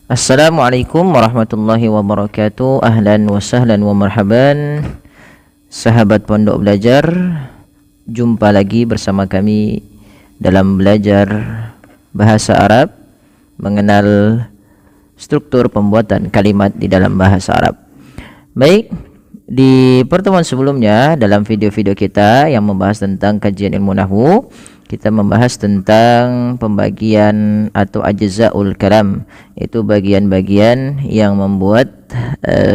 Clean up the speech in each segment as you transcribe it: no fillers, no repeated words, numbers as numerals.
Assalamualaikum warahmatullahi wabarakatuh. Ahlan wa sahlan wa marhaban. Sahabat pondok belajar, jumpa lagi bersama kami dalam belajar bahasa Arab, mengenal struktur pembuatan kalimat di dalam bahasa Arab. Baik, di pertemuan sebelumnya dalam video-video kita yang membahas tentang kajian ilmu nahwu, kita membahas tentang pembagian atau ajzaul kalam, yaitu bagian-bagian yang membuat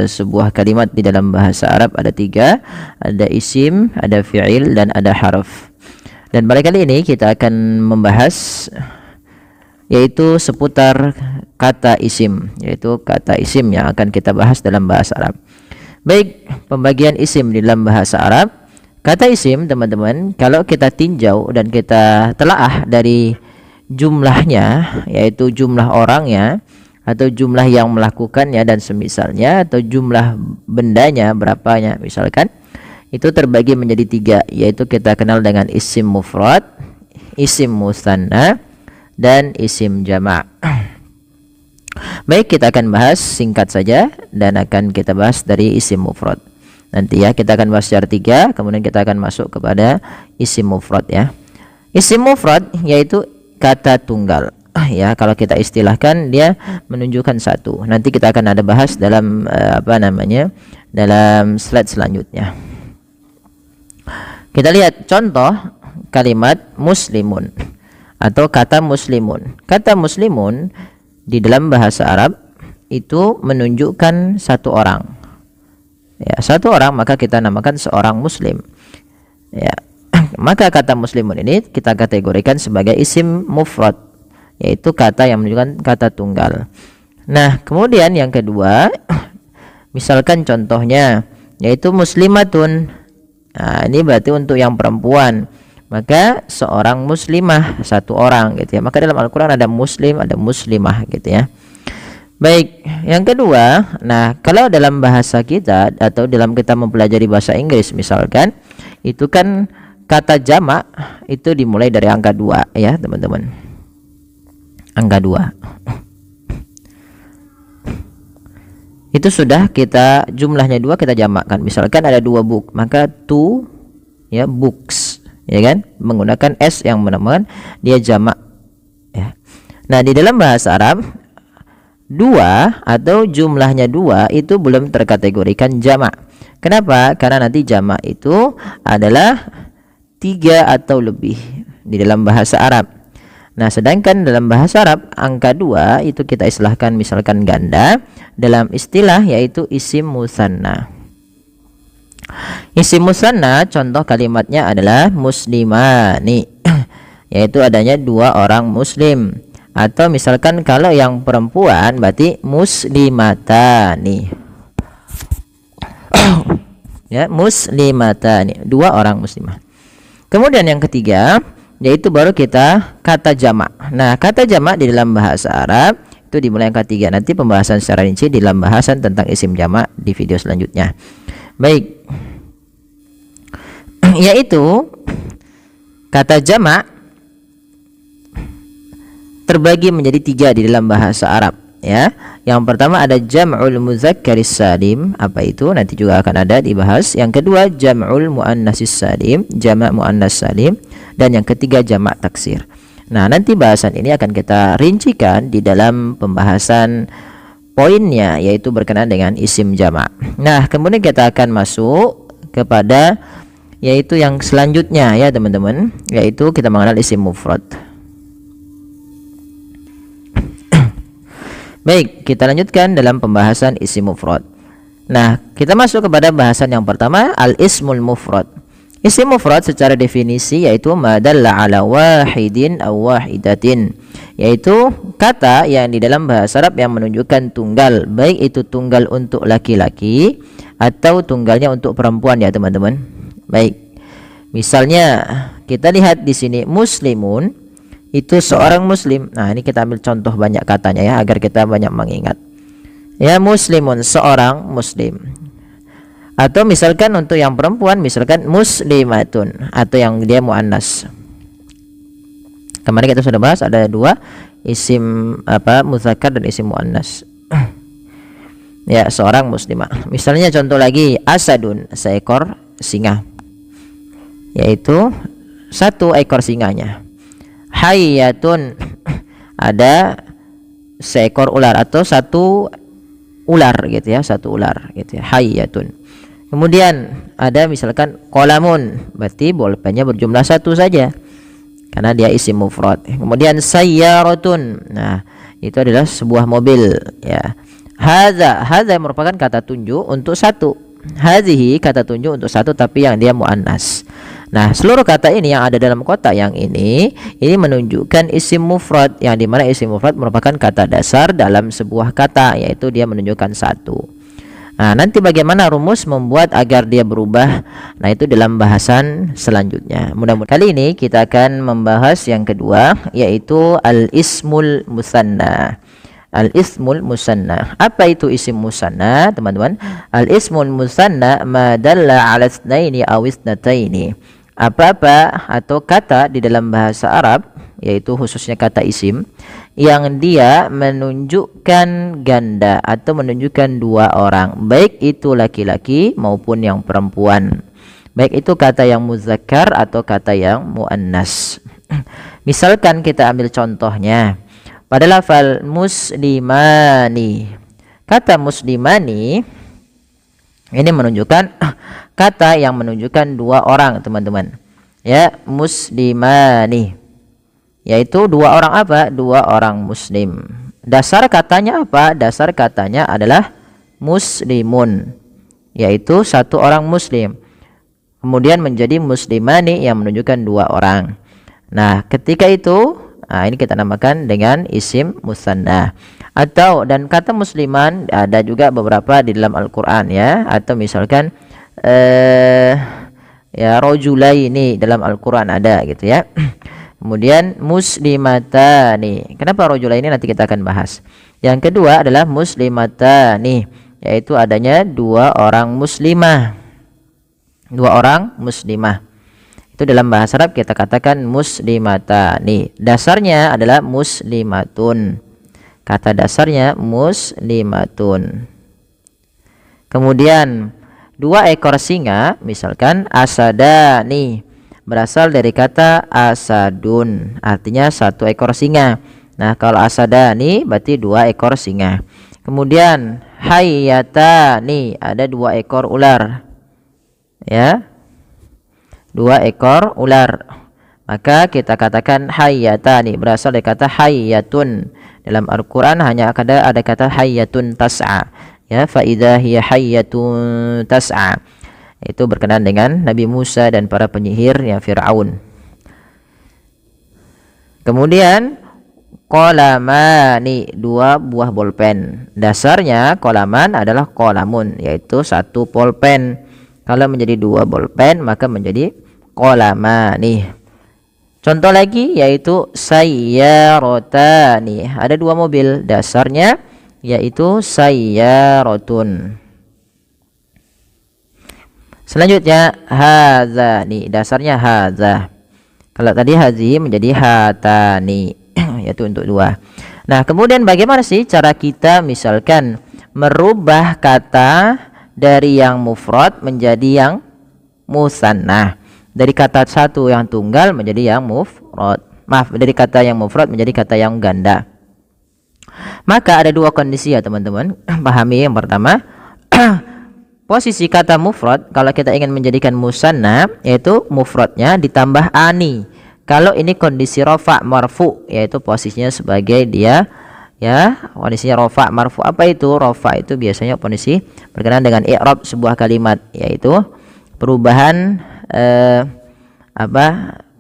sebuah kalimat di dalam bahasa Arab. Ada tiga, ada isim, ada fi'il, dan ada harf. Dan pada kali ini kita akan membahas yaitu seputar kata isim, yaitu kata isim yang akan kita bahas dalam bahasa Arab. Baik, pembagian isim di dalam bahasa Arab. Kata isim, teman-teman, kalau kita tinjau dan kita telaah dari jumlahnya, yaitu jumlah orangnya atau jumlah yang melakukannya dan semisalnya, atau jumlah bendanya berapanya misalkan, itu terbagi menjadi tiga, yaitu kita kenal dengan isim mufrad, isim musanna, dan isim jamak. Baik, kita akan bahas singkat saja dan akan kita bahas dari isim mufrad. Nanti ya, kita akan bahas secara tiga, kemudian kita akan masuk kepada isim mufrad ya. Isim mufrad yaitu kata tunggal. Ya, kalau kita istilahkan dia menunjukkan satu. Nanti kita akan ada bahas dalam dalam slide selanjutnya. Kita lihat contoh kalimat muslimun atau kata muslimun. Kata muslimun di dalam bahasa Arab itu menunjukkan satu orang. Ya, satu orang, maka kita namakan seorang muslim. Ya, maka kata muslimun ini kita kategorikan sebagai isim mufrad, yaitu kata yang menunjukkan kata tunggal. Nah, kemudian yang kedua, misalkan contohnya yaitu muslimatun. Nah, ini berarti untuk yang perempuan. Maka seorang muslimah, satu orang gitu ya. Maka dalam Al-Qur'an ada muslim, ada muslimah gitu ya. Baik, yang kedua, nah kalau dalam bahasa kita atau dalam kita mempelajari bahasa Inggris misalkan, itu kan kata jamak itu dimulai dari angka 2 ya teman-teman. Angka 2 itu sudah kita jumlahnya 2 kita jamakkan. Misalkan ada 2 book, maka two ya books ya kan, menggunakan s yang menamakan dia jamak ya. Nah, di dalam bahasa Arab 2 atau jumlahnya 2 itu belum terkategorikan jamak. Kenapa? Karena nanti jamak itu adalah 3 atau lebih di dalam bahasa Arab. Nah, sedangkan dalam bahasa Arab angka 2 itu kita istilahkan misalkan ganda, dalam istilah yaitu isim musanna. Isim musanna contoh kalimatnya adalah muslimani, yaitu adanya 2 orang muslim. Atau misalkan kalau yang perempuan berarti muslimatani. Ya, muslimatani, 2 orang muslimah. Kemudian yang ketiga yaitu baru kita kata jamak. Nah, kata jamak di dalam bahasa Arab itu dimulai angka 3. Nanti pembahasan secara rinci di dalam bahasan tentang isim jamak di video selanjutnya. Baik. Yaitu kata jamak terbagi menjadi 3 di dalam bahasa Arab ya. Yang pertama ada jam'ul mudzakkaris salim, apa itu nanti juga akan ada dibahas. Yang kedua jam'ul muannatsis salim, jamak muannas salim, dan yang ketiga jamak taksir. Nah, nanti bahasan ini akan kita rincikan di dalam pembahasan poinnya, yaitu berkenaan dengan isim jamak. Nah, kemudian kita akan masuk kepada yaitu yang selanjutnya ya teman-teman, yaitu kita mengenal isim mufrad. Baik, kita lanjutkan dalam pembahasan isim mufrad. Nah, kita masuk kepada bahasan yang pertama, al-ismul mufrad. Isim mufrad secara definisi yaitu ma dalla ala wahidin aw wahidatin, yaitu kata yang di dalam bahasa Arab yang menunjukkan tunggal, baik itu tunggal untuk laki-laki atau tunggalnya untuk perempuan ya teman-teman. Baik. Misalnya kita lihat di sini muslimun itu seorang muslim. Nah, ini kita ambil contoh banyak katanya ya agar kita banyak mengingat. Ya, muslimun seorang muslim. Atau misalkan untuk yang perempuan misalkan muslimatun atau yang dia muannas. Kemarin kita sudah bahas ada 2, isim muzakkar dan isim muannas. Ya, seorang muslimah. Misalnya contoh lagi, asadun, seekor singa, yaitu satu ekor singanya. Hayyatun, ada seekor ular atau satu ular gitu ya, satu ular gitu ya, hayyatun. Kemudian ada misalkan qalamun, berarti bolpennya berjumlah satu saja karena dia isim mufrad. Kemudian sayyaratun, nah itu adalah sebuah mobil ya. Hadza merupakan kata tunjuk untuk satu. Hadhihi kata tunjuk untuk satu tapi yang dia muannas. Nah, seluruh kata ini yang ada dalam kotak yang ini menunjukkan isim mufrad, yang dimana isim mufrad merupakan kata dasar dalam sebuah kata, yaitu dia menunjukkan satu. Nah, nanti bagaimana rumus membuat agar dia berubah? Nah, itu dalam bahasan selanjutnya. Mudah-mudahan kali ini kita akan membahas yang kedua, yaitu al-ismul musanna. Al-ismul musanna. Apa itu isim musanna, teman-teman? Al-ismul musanna ma dalla 'ala itsnaini aw itsnataini. Apa-apa atau kata di dalam bahasa Arab, yaitu khususnya kata isim, yang dia menunjukkan ganda atau menunjukkan dua orang, baik itu laki-laki maupun yang perempuan, baik itu kata yang muzakkar atau kata yang muannas. Misalkan kita ambil contohnya pada lafal muslimani. Kata muslimani ini menunjukkan kata yang menunjukkan dua orang, teman-teman. Ya, muslimani, yaitu dua orang apa? Dua orang muslim. Dasar katanya apa? Dasar katanya adalah muslimun, yaitu satu orang muslim. Kemudian menjadi muslimani yang menunjukkan dua orang. Nah, ketika itu, ini kita namakan dengan isim musanna. Atau dan kata musliman ada juga beberapa di dalam Al-Qur'an ya, atau misalkan ya rajulaini dalam Al-Qur'an ada gitu ya. Kemudian muslimatani. Kenapa rajulaini nanti kita akan bahas. Yang kedua adalah muslimatani, yaitu adanya dua orang muslimah. Dua orang muslimah. Itu dalam bahasa Arab kita katakan muslimatani. Dasarnya adalah muslimatun. Kata dasarnya muslimatun. Kemudian dua ekor singa, misalkan asadani, berasal dari kata asadun, artinya satu ekor singa. Nah, kalau asadani berarti dua ekor singa. Kemudian hayyatani, ada dua ekor ular. Ya, dua ekor ular, maka kita katakan hayyatani, berasal dari kata hayyatun. Dalam Al-Quran hanya ada kata hayyatun tas'a ya, fa idza hiya hayyatun tas'a. Itu berkenaan dengan Nabi Musa dan para penyihir yang Fir'aun. Kemudian qalamani, dua buah bolpen. Dasarnya qalaman adalah qalamun, yaitu satu bolpen. Kalau menjadi dua bolpen maka menjadi qalamani. Contoh lagi yaitu sayyaratani, ada dua mobil. Dasarnya yaitu sayyaratun. Selanjutnya hadzani, dasarnya hadza. Kalau tadi hazi menjadi hatani, yaitu untuk dua. Nah, kemudian bagaimana sih cara kita misalkan merubah kata dari yang mufrad menjadi yang musanna, dari kata satu yang tunggal menjadi yang mufrad. Dari kata yang mufrad menjadi kata yang ganda. Maka ada dua kondisi ya, teman-teman. Pahami yang pertama, posisi kata mufrad kalau kita ingin menjadikan musanna, yaitu mufradnya ditambah ani. Kalau ini kondisi rafa marfu, yaitu posisinya sebagai dia ya, kondisinya rafa marfu. Apa itu rafa? Itu biasanya kondisi berkenaan dengan i'rab sebuah kalimat, yaitu perubahan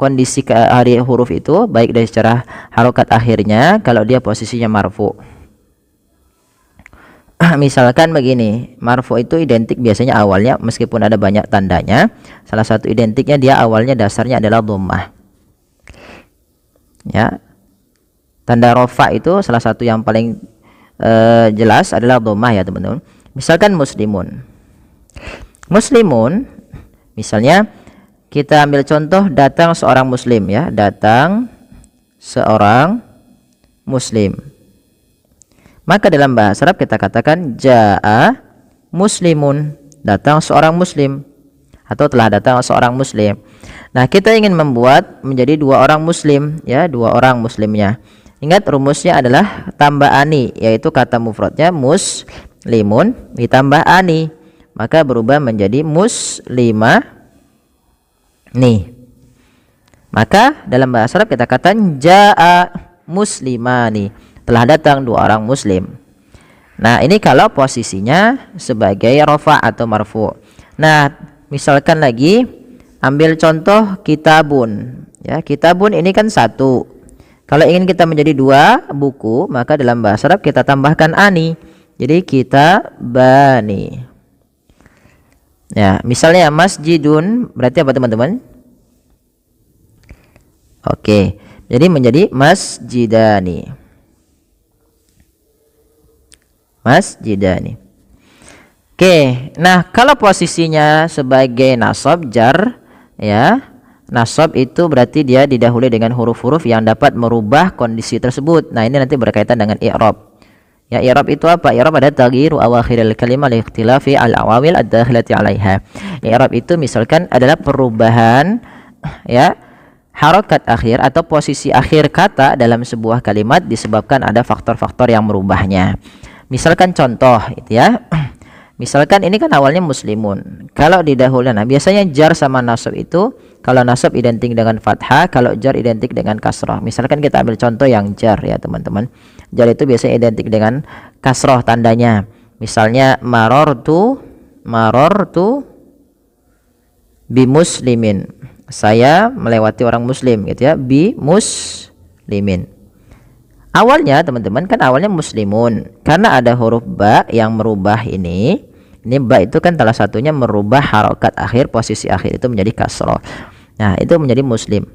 kondisi hari huruf itu, baik dari secara harokat akhirnya kalau dia posisinya marfu. Misalkan begini, marfu itu identik biasanya awalnya meskipun ada banyak tandanya, salah satu identiknya dia awalnya dasarnya adalah dhammah. Ya, tanda rafa itu salah satu yang paling jelas adalah dhammah ya, teman-teman. Misalkan muslimun, misalnya kita ambil contoh, datang seorang muslim ya, datang seorang muslim. Maka dalam bahasa Arab kita katakan jaa muslimun, datang seorang muslim, atau telah datang seorang muslim. Nah, kita ingin membuat menjadi dua orang muslim, ya, dua orang muslimnya. Ingat rumusnya adalah tambah ani, yaitu kata mufradnya muslimun ditambah ani, maka berubah menjadi muslima nih. Maka dalam bahasa Arab kita katakan jaa muslimani, telah datang dua orang muslim. Nah, ini kalau posisinya sebagai rafa atau marfu. Nah, misalkan lagi ambil contoh kitabun, ya, kitabun ini kan satu. Kalau ingin kita menjadi dua buku, maka dalam bahasa Arab kita tambahkan ani, jadi kitabani. Ya, misalnya masjidun berarti apa teman-teman? Oke, jadi menjadi masjidani. Masjidani. Oke, nah kalau posisinya sebagai nasab jar, ya, nasab itu berarti dia didahului dengan huruf-huruf yang dapat merubah kondisi tersebut. Nah, ini nanti berkaitan dengan i'rab. Ya, i'rab itu apa? I'rab ada taghyiru awakhiril kalimah li ikhtilafi al-awamil ad-dakhilati 'alaiha. I'rab itu misalkan adalah perubahan, ya, harokat akhir atau posisi akhir kata dalam sebuah kalimat disebabkan ada faktor-faktor yang merubahnya. Misalkan contoh itu, ya. Misalkan ini kan awalnya muslimun. Kalau didahulukan, nah biasanya jar sama nasab itu, kalau nasab identik dengan fathah, kalau jar identik dengan kasrah. Misalkan kita ambil contoh yang jar, ya teman-teman. Jar itu biasanya identik dengan kasrah tandanya. Misalnya marortu bi muslimin. Saya melewati orang muslim gitu, ya, bi muslimin. Awalnya teman-teman kan awalnya muslimun, karena ada huruf ba yang merubah ini ba itu kan salah satunya merubah harokat akhir, posisi akhir itu menjadi kasroh. Nah, itu menjadi muslim.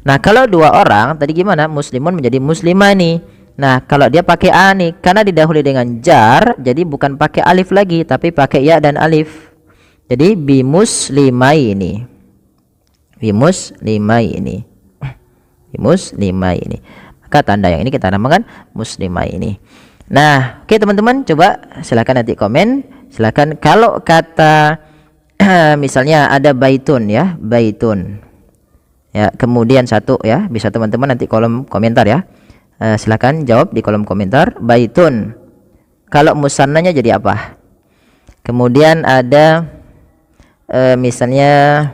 Nah, kalau dua orang tadi gimana? Muslimun menjadi muslimani. Nah, kalau dia pakai ani, karena didahului dengan jar, jadi bukan pakai alif lagi, tapi pakai ya dan alif. Jadi bimuslimai ini. Bimuslimai ini. Bimuslimai ini. Maka tanda yang ini kita namakan muslimah ini. Nah, oke teman-teman, coba silakan nanti komen. Silakan kalau kata misalnya ada baitun, ya, baitun. Ya, kemudian satu, ya, bisa teman-teman nanti kolom komentar, ya. Silakan jawab di kolom komentar baitun. Kalau musannanya jadi apa? Kemudian ada misalnya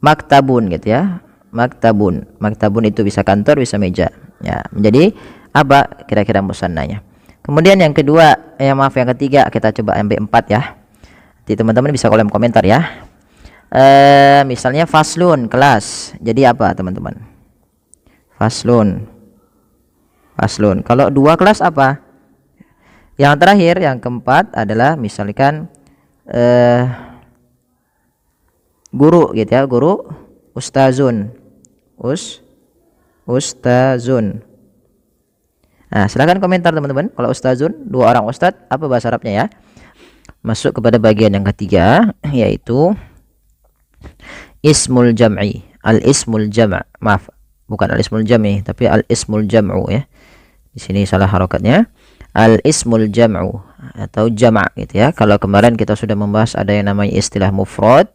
maktabun gitu, ya. Maktabun itu bisa kantor, bisa meja, ya. Menjadi apa kira-kira musannanya? Kemudian yang kedua, yang ketiga, kita coba MB4, ya. Nanti teman-teman bisa kolom komentar, ya. Misalnya faslun, kelas. Jadi apa teman-teman? Faslun. Kalau dua kelas apa? Yang terakhir, yang keempat adalah misalkan guru gitu, ya, guru, ustazun. Ustazun. Nah, silakan komentar teman-teman. Kalau ustazun, dua orang ustad, apa bahasa Arabnya, ya? Masuk kepada bagian yang ketiga, yaitu ismul jam'i. Al-ismul jam'. Maaf, bukan al-ismul jam'i, tapi al-ismul jam'u, ya. Di sini salah harokatnya. Al-ismul jam'u atau jama' gitu, ya. Kalau kemarin kita sudah membahas ada yang namanya istilah mufrad,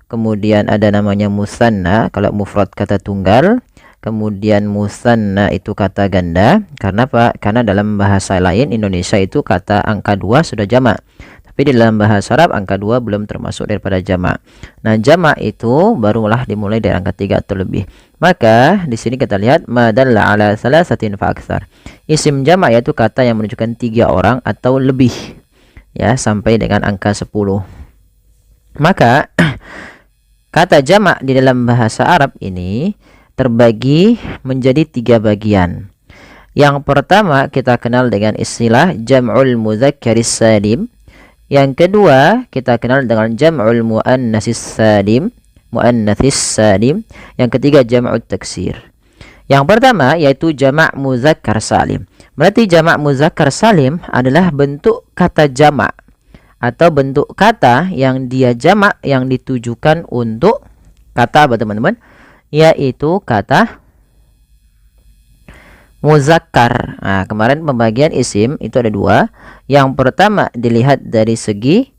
kemudian ada namanya musanna kalau mufrad kata tunggal, kemudian musanna itu kata ganda. Karena apa? Karena dalam bahasa lain Indonesia itu kata angka 2 sudah jamak, tapi di dalam bahasa Arab angka 2 belum termasuk daripada jamak. Nah, jamak itu barulah dimulai dari angka 3 atau lebih. Maka di sini kita lihat madalla ala salasatin fa aktsar. Isim jamak yaitu kata yang menunjukkan 3 orang atau lebih, ya, sampai dengan angka 10. Maka kata jamak di dalam bahasa Arab ini terbagi menjadi 3 bagian. Yang pertama kita kenal dengan istilah jam'ul mudzakkaris salim. Yang kedua kita kenal dengan jam'ul muannatsis salim, Yang ketiga jam'ut taksir. Yang pertama yaitu jamak muzakkar salim. Berarti jamak muzakkar salim adalah bentuk kata jamak atau bentuk kata yang dia jamak yang ditujukan untuk kata apa teman-teman? Yaitu kata muzakkar. Nah, kemarin pembagian isim itu ada dua. Yang pertama dilihat dari segi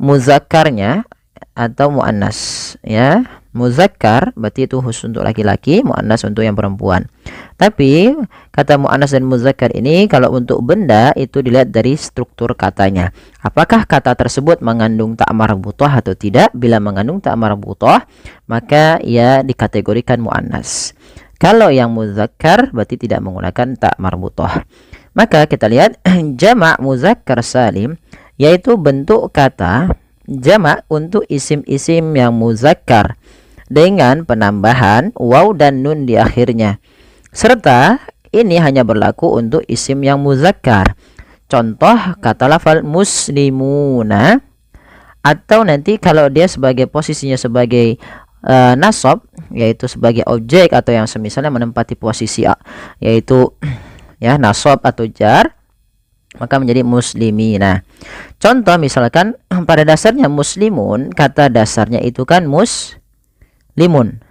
muzakkarnya atau muannas, ya. Muzakkar berarti itu khusus untuk laki-laki, muannas untuk yang perempuan. Tapi kata muannas dan muzakkar ini kalau untuk benda itu dilihat dari struktur katanya. Apakah kata tersebut mengandung ta marbutah atau tidak? Bila mengandung ta marbutah, maka ia dikategorikan muannas. Kalau yang muzakkar berarti tidak menggunakan ta marbutah. Maka kita lihat jamak muzakkar salim, yaitu bentuk kata jamak untuk isim-isim yang muzakkar dengan penambahan waw dan nun di akhirnya. Serta ini hanya berlaku untuk isim yang muzakkar. Contoh kata lafal muslimuna, atau nanti kalau dia sebagai posisinya sebagai nasab, yaitu sebagai objek atau yang semisalnya menempati posisi yaitu ya nasab atau jar, maka menjadi muslimina. Contoh misalkan pada dasarnya muslimun, kata dasarnya itu kan muslimun.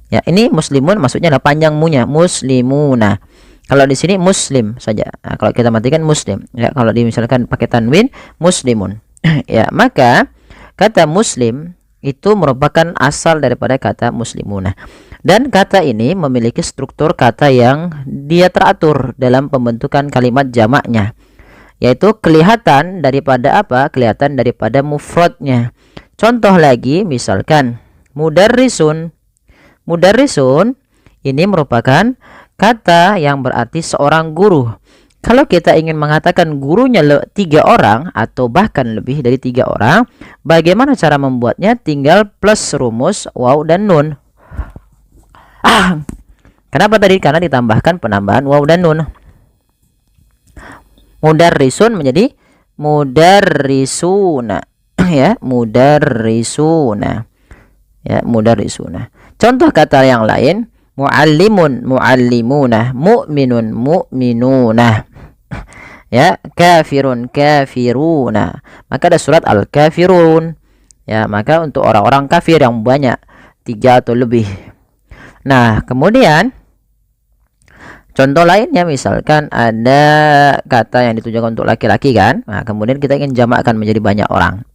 Ya, ini muslimun maksudnya adalah panjang munya, muslimuna. Kalau di sini muslim saja. Nah, kalau kita matikan muslim. Ya, kalau misalkan pakai tanwin muslimun. Ya, maka kata muslim itu merupakan asal daripada kata muslimuna. Dan kata ini memiliki struktur kata yang dia teratur dalam pembentukan kalimat jamaknya, yaitu kelihatan daripada apa? Kelihatan daripada mufradnya. Contoh lagi misalkan mudarrisun. Mudarrisun ini merupakan kata yang berarti seorang guru. Kalau kita ingin mengatakan gurunya 3 orang atau bahkan lebih dari 3 orang, bagaimana cara membuatnya? Tinggal plus rumus waw dan nun. Kenapa tadi? Karena ditambahkan penambahan waw dan nun. Mudarrisun menjadi mudarrisuna. Ya, mudarrisuna. Ya, mudarrisuna. Contoh kata yang lain, muallimun, muallimuna, mu'minun, mu'minuna. Ya, kafirun, kafiruna. Maka ada surat Al-Kafirun. Ya, maka untuk orang-orang kafir yang banyak, 3 atau lebih. Nah, kemudian contoh lainnya misalkan ada kata yang ditujukan untuk laki-laki kan. Nah, kemudian kita ingin jamakkan menjadi banyak orang.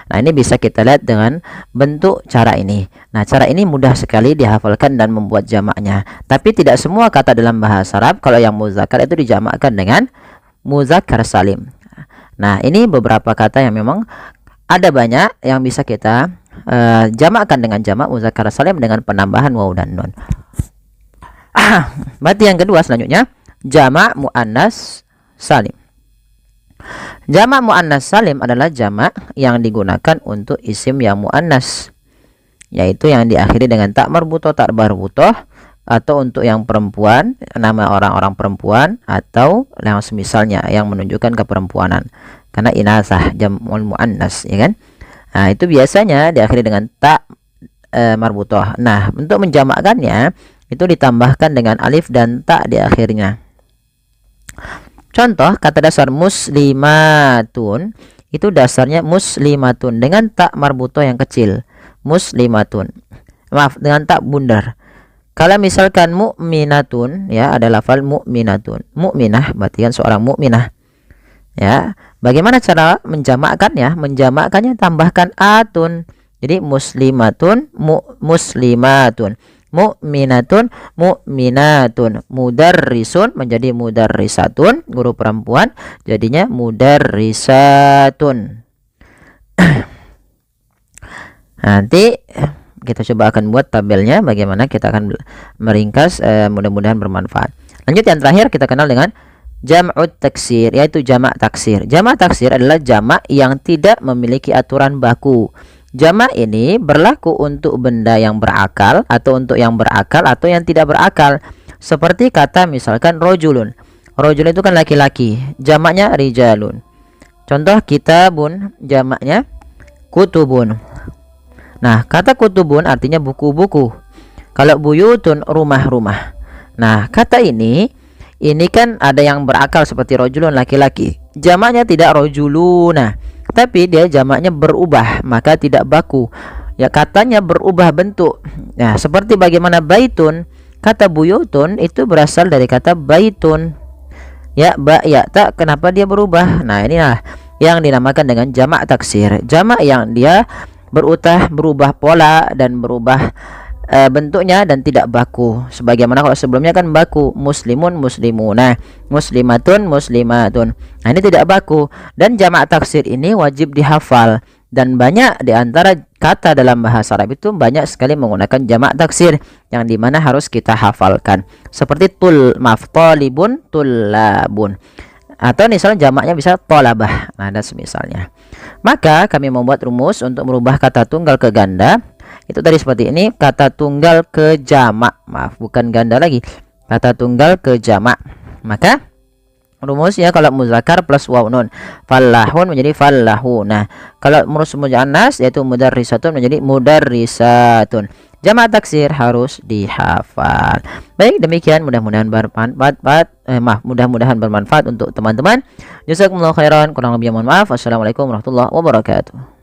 Nah, ini bisa kita lihat dengan bentuk cara ini. Nah, cara ini mudah sekali dihafalkan dan membuat jamaknya. Tapi tidak semua kata dalam bahasa Arab kalau yang muzakkar itu dijamakkan dengan muzakkar salim. Nah, ini beberapa kata yang memang ada banyak yang bisa kita jamakkan dengan jamak muzakkar salim dengan penambahan waw dan nun. Berarti yang kedua selanjutnya jamak muannas salim. Jamak muannas salim adalah jamak yang digunakan untuk isim yang muannas, yaitu yang diakhiri dengan tak marbutoh, tak marbutoh, atau untuk yang perempuan nama orang-orang perempuan atau yang semisalnya yang menunjukkan keperempuanan. Karena inasah jamul muannas, ya kan? Nah, itu biasanya diakhiri dengan tak marbutoh. Nah, untuk menjamakkannya itu ditambahkan dengan alif dan tak di akhirnya. Contoh kata dasar muslimatun, itu dasarnya muslimatun dengan tak marbutoh yang kecil. Muslimatun. Maaf, dengan tak bundar. Kalau misalkan mu'minatun, ya ada lafal mu'minatun. Mu'minah berarti kan seorang mu'minah. Ya, bagaimana cara menjamakkannya? Menjamakkannya tambahkan atun. Jadi muslimatun, muslimatun, mu'minatun, mu'minatun, mudarrisun menjadi mudarrisatun, guru perempuan, jadinya mudarrisatun. Nanti kita coba akan buat tabelnya, bagaimana kita akan meringkas, mudah-mudahan bermanfaat. Lanjut yang terakhir kita kenal dengan jam'ut taksir, yaitu jamak taksir. Jamak taksir adalah jamak yang tidak memiliki aturan baku. Jamak ini berlaku untuk benda yang berakal atau untuk yang berakal atau yang tidak berakal. Seperti kata misalkan rojulun. Rojulun itu kan laki-laki, jamaknya rijalun. Contoh kitabun, jamaknya kutubun. Nah, kata kutubun artinya buku-buku. Kalau buyutun, rumah-rumah. Nah, kata ini kan ada yang berakal seperti rojulun, laki-laki. Jamaknya tidak rojuluna, tapi dia jamaknya berubah, maka tidak baku. Ya, katanya berubah bentuk. Nah, seperti bagaimana baitun, Kata buyutun itu berasal dari kata baitun. Ya, ba ya tak, kenapa dia berubah? Nah, inilah yang dinamakan dengan jamak taksir. Jamak yang dia berubah pola dan berubah bentuknya dan tidak baku. Sebagaimana kalau sebelumnya kan baku, muslimun muslimuna, muslimatun muslimatun. Nah, ini tidak baku, dan jamak taksir ini wajib dihafal, dan banyak di antara kata dalam bahasa Arab itu banyak sekali menggunakan jamak taksir yang dimana harus kita hafalkan. Seperti talibun, tullabun. Atau misalnya jamaknya bisa tolabah. Nah, dan semisalnya. Maka kami membuat rumus untuk merubah kata tunggal ke ganda. Itu tadi seperti ini, kata tunggal ke jamak. Maaf, bukan ganda lagi. Kata tunggal ke jamak. Maka rumusnya kalau muzakkar plus waw nun, fallahun menjadi fallahuna. Kalau rumus muannas yaitu mudarrisatun menjadi mudarrisatun. Jamak taksir harus dihafal. Baik, demikian mudah-mudahan bermanfaat. Mudah-mudahan bermanfaat untuk teman-teman. Jazakumullahu khairan. Kurang lebih mohon maaf. Wassalamualaikum warahmatullahi wabarakatuh.